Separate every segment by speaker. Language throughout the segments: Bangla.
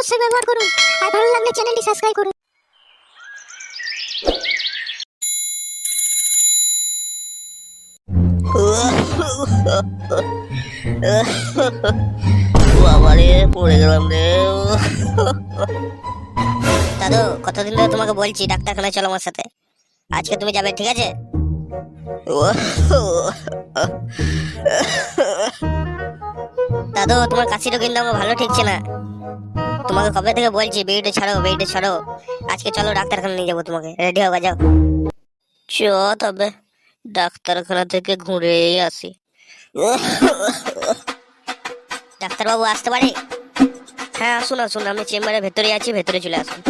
Speaker 1: অবশ্যই ব্যবহার করুন আর ভালো লাগলে চ্যানেলটি সাবস্ক্রাইব করুন।
Speaker 2: বাবারে পড়ে গেলাম রে।
Speaker 3: দাদু, কতদিন ধরে তোমাকে বলছি ডাক্তারখানায় চলো আমার সাথে। আজকে তুমি যাবে, ঠিক আছে? দাদু, তোমার কাশিটা কিন্তু আমার ভালো ঠিকছে না। তোমাকে কবে থেকে বলছি বেডে ছাড়ো, বেডে ছাড়ো। আজকে চলো ডাক্তারখানা নিয়ে যাবো তোমাকে, রেডি হয়ে যাও।
Speaker 2: চ তবে ডাক্তারখানা থেকে ঘুরেই আসি।
Speaker 3: ডাক্তারবাবু আসতে পারে?
Speaker 2: হ্যাঁ আসুন আসুন, আমি চেম্বারের ভেতরে আছি, ভেতরে চলে আসুন।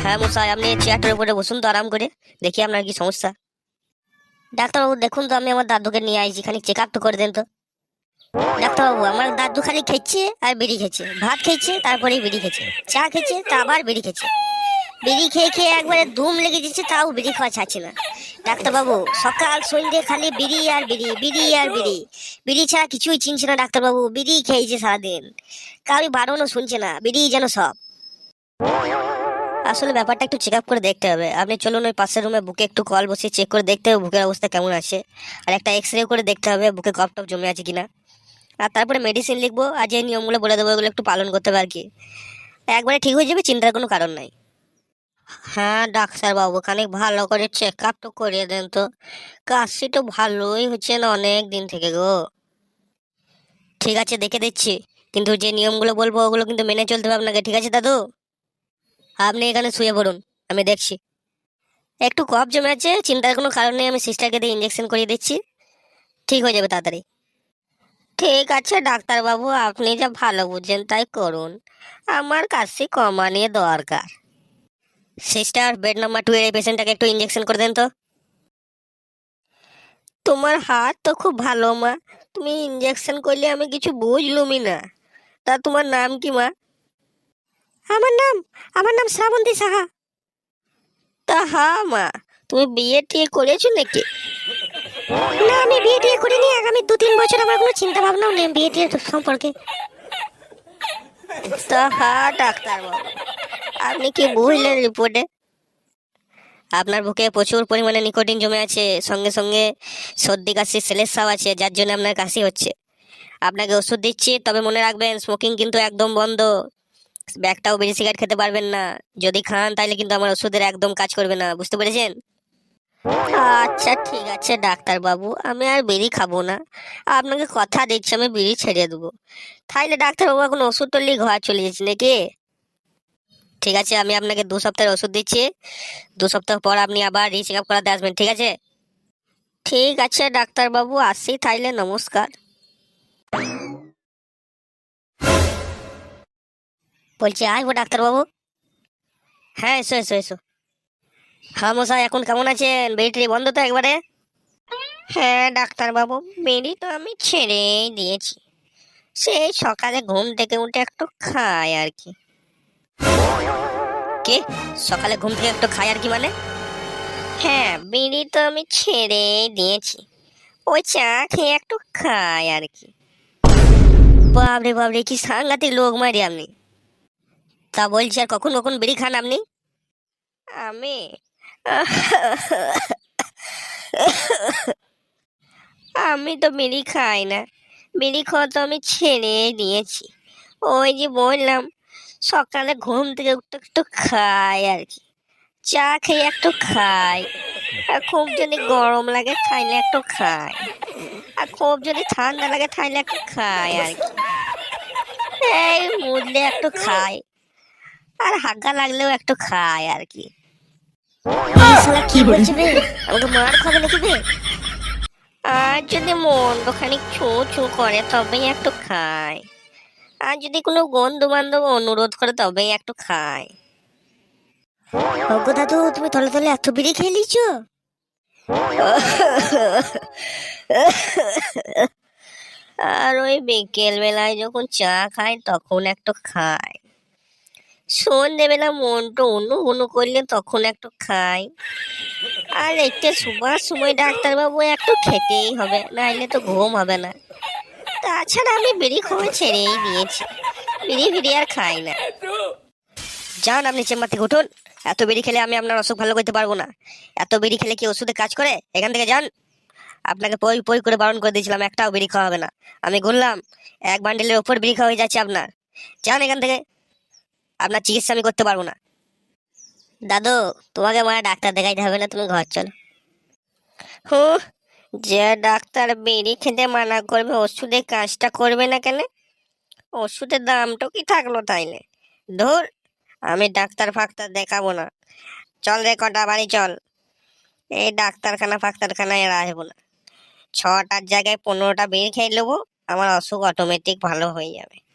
Speaker 2: হ্যাঁ মশাই, আপনি চেয়ারটার উপরে বসুন তো আরাম করে, দেখি আপনার কি সমস্যা।
Speaker 3: ডাক্তারবাবু দেখুন তো, আমি আমার দাদুকে নিয়ে আইছি, খানিক চেক আপ তো করে দেন তো। ডাক্তারবাবু, আমার দাদু খালি খেচ্ছে আর বিড়ি খেছে, ভাত খেয়েছে তারপরে বিড়ি খেছে, চা খেয়েছে তা আবার বিড়ি খেছে। বিড়ি খেয়ে খেয়ে একবারে ধুম লেগে যাচ্ছে, তাও বিড়ি খাওয়া ছাড়ছে না। ডাক্তারবাবু, সকাল সন্ধ্যে খালি বিড়ি আর বিড়ি, বিড়ি আর বিড়ি, বিড়ি ছাড়া কিছুই চিনছে না ডাক্তারবাবু। বিড়ি খেয়েছে সারাদিন, কারোর বারণও শুনছে না, বিড়ি যেন সব।
Speaker 2: আসলে ব্যাপারটা একটু চেক আপ করে দেখতে হবে। আপনি চলুন ওই পাশের রুমে, বুকে একটু কল বসিয়ে চেক করে দেখতে হবে বুকের অবস্থা কেমন আছে, আর একটা এক্সরে করে দেখতে হবে বুকে কফ টফ জমে আছে কিনা। আর তারপরে মেডিসিন লিখবো, আর যে নিয়মগুলো বলে দেবো এগুলো একটু পালন করতে হবে আর কি। একবারে ঠিক হয়ে যাবে, চিন্তার কোনো কারণ নাই। হ্যাঁ ডাক্তারবাবু, খানিক ভালো করে চেক আপ তো করিয়ে দেন তো। কাশি তো ভালোই হচ্ছে না অনেক দিন থেকে গো। ঠিক আছে, দেখে দিচ্ছি, কিন্তু যে নিয়মগুলো বলবো ওগুলো কিন্তু মেনে চলতে হবে আপনাকে, ঠিক আছে দাদু? আপনি এখানে শুয়ে পড়ুন, আমি দেখছি। একটু কফ জমে আছে, চিন্তার কোনো কারণ নেই, আমি সিস্টারকে দিয়ে ইঞ্জেকশন করিয়ে দিচ্ছি, ঠিক হয়ে যাবে তাড়াতাড়ি। ঠিক আছে ডাক্তারবাবু, আপনি যা ভালো বুঝছেন তাই করুন, আমার কাশি কমানিয়ে দরকার। সিস্টার, বেড নাম্বার 2 এর এই পেশেন্টটাকে একটু ইঞ্জেকশন করে দেন তো। তোমার হাত তো খুব ভালো মা, তুমি ইঞ্জেকশন করলে আমি কিছু বুঝলুমই না। তা তোমার নাম কি মা?
Speaker 1: আমার নাম আমার নাম শ্রাবন্তী সাহা।
Speaker 2: তা হ্যাঁ মা, তুমি বিয়ে টিয়ে করেছো নাকি?
Speaker 1: না, আমি বিয়ে টিয়ে করিনি, আগামী 2-3 বছর আমার কোনো চিন্তা ভাবনাও নেই বিয়ে টিয়ে সম্পর্কে।
Speaker 2: তা হ্যাঁ ডাক্তারবাবু, আপনি কি বুঝলেন রিপোর্টে? আপনার বুকে প্রচুর পরিমাণে নিকোটিন জমে আছে, সঙ্গে সঙ্গে সর্দি কাশি সেলেসাও আছে, যার জন্য আপনার কাশি হচ্ছে। আপনাকে ওষুধ দিচ্ছি, তবে মনে রাখবেন স্মোকিং কিন্তু একদম বন্ধ। একটাও বিড়ি সিগারেট খেতে পারবেন না, যদি খান তাহলে কিন্তু আমার ওষুধের একদম কাজ করবে না, বুঝতে পেরেছেন? আচ্ছা ঠিক আছে ডাক্তারবাবু, আমি আর বিড়ি খাবো না, আপনাকে কথা দিচ্ছি আমি বিড়ি ছেড়ে দেবো। তাইলে ডাক্তারবাবু এখন ওষুধ টলি ঘর চলে যাচ্ছে নাকি? ঠিক আছে, আমি আপনাকে 2 সপ্তাহের ওষুধ দিচ্ছি, 2 সপ্তাহ পর আপনি আবার রিচেক আপ করাতে আসবেন, ঠিক আছে? ঠিক আছে ডাক্তারবাবু, আসি তাইলে, নমস্কার।
Speaker 3: বলছি আসবো ডাক্তারবাবু?
Speaker 2: হ্যাঁ এসো এসো এসো। হ্যাঁ মশাই, এখন কেমন আছেন? বিড়ি বন্ধ তো একবারে? হ্যাঁ ডাক্তারবাবু, বিড়ি তো আমি ছেড়েই দিয়েছি, সেই সকালে ঘুম থেকে উঠে একটু খাই আর কি। কে? সকালে ঘুম থেকে একটু খাই আর কি মানে? হ্যাঁ, বিড়ি তো আমি ছেড়েই দিয়েছি, ওই চা খেয়ে একটু খাই আর কি। বাবরে বাবরে, কি সাংঘাতিক লোক মারি আপনি। তা বলছি, আর কখন কখন বিড়ি খান আপনি? আমি আমি তো বিড়ি খাই না, বিড়ি খাওয়া তো আমি ছেড়েই দিয়েছি। ওই যে বললাম, সকালে ঘুম থেকে একটু একটু খাই আর কি, চা খেয়ে একটু খাই, আর খুব যদি গরম লাগে তাইলে একটু খাই, আর খুব যদি ঠান্ডা লাগে তাইলে একটু খাই আর কি। এই মুদলে একটু খাই, আর হাগা লাগলেও একটু খাই আর কি।
Speaker 1: এই শালা কি বলছে বে? আমাকে মার খাবে নাকি বে?
Speaker 2: আর যদি মন খানিক ছু ছু করে তবেই একটু খাই, আর যদি কোনো বন্ধু বান্ধব অনুরোধ করে তবেই একটু খাই।
Speaker 1: অগো দাদু, তুমি তলে তলে এত বিড়ি খেয়ে লিছো?
Speaker 2: আর ওই বিকেল বেলায় যখন চা খাই তখন একটু খাই, সন্ধ্যেবেলা মনটা অনু অনু করলে তখন একটু খাই, আর একটু শোবার সময় ডাক্তারবাবু একটু খেতেই হবে, নাইলে তো ঘুম হবে না। তাছাড়া আমি বিড়ি খাওয়া ছেড়েই দিয়েছি, বিড়ি ফিরি আর খাই না। যান আপনি চেম্বার থেকে উঠুন। এত বিড়ি খেলে আমি আপনার অসুখ ভালো করতে পারবো না। এত বিড়ি খেলে কি ওষুধে কাজ করে? এখান থেকে যান। আপনাকে পই পই করে বারণ করে দিয়েছিলাম একটাও বিড়ি খাওয়া হবে না। আমি গুনলাম, এক বান্ডেলের ওপর বিড়ি খাওয়া হয়ে যাচ্ছে আপনার। যান এখান থেকে, আপনার চিকিৎসা আমি করতে পারবো না।
Speaker 3: দাদু, তোমাকে মানে ডাক্তার দেখাইতে হবে না, তুমি ঘর চলো।
Speaker 2: হুঁ, যে ডাক্তার বিড়ি খেতে মানা করবে ওষুধে কাজটা করবে না কেন? ওষুধের দামটাও কি থাকলো তাইলে? ধুর, আমি ডাক্তার ফাক্তার দেখাবো না। চল রে কটা বাড়ি চল। এই ডাক্তারখানা ফাক্তারখানায় আর আসবো না। 6টার জায়গায় 15টা বিড়ি খেয়ে নেবো, আমার অসুখ অটোমেটিক ভালো হয়ে যাবে।